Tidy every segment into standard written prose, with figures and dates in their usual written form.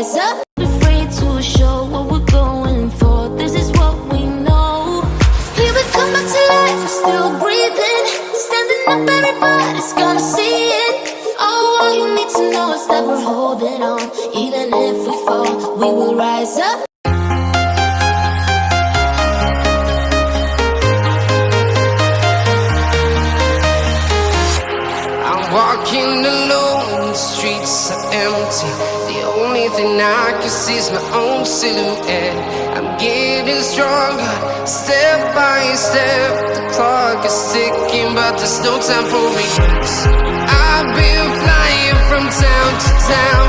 rise up. Afraid to show what we're going for. This is what we know. Here we come back to life, we're still breathing. Standing up, everybody's gonna see it. Oh, all you need to know is that we're holding on. Even if we fall, we will rise up. Walking alone, the streets are empty. The only thing I can see is my own silhouette. I'm getting stronger, step by step. The clock is ticking, but there's no time for regrets. I've been flying from town to town,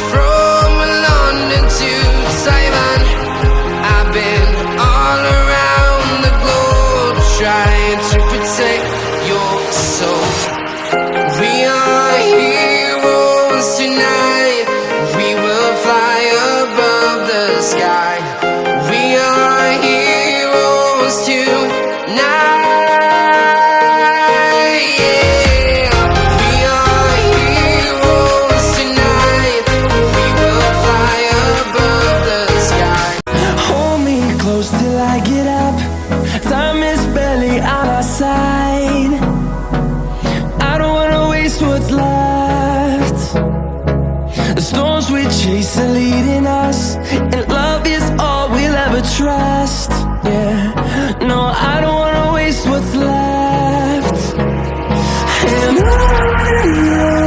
from London to Taiwan. I've been all around the globe, trying to protect your soul. We are heroes tonight. We will fly above the sky. We are heroes tonight. Yeah. We are heroes tonight. We will fly above the sky. Hold me close till I get up. Time is barely on our side. What's left? The storms we chase are leading us, and love is all we'll ever trust. Yeah, no, I don't wanna waste what's left. And on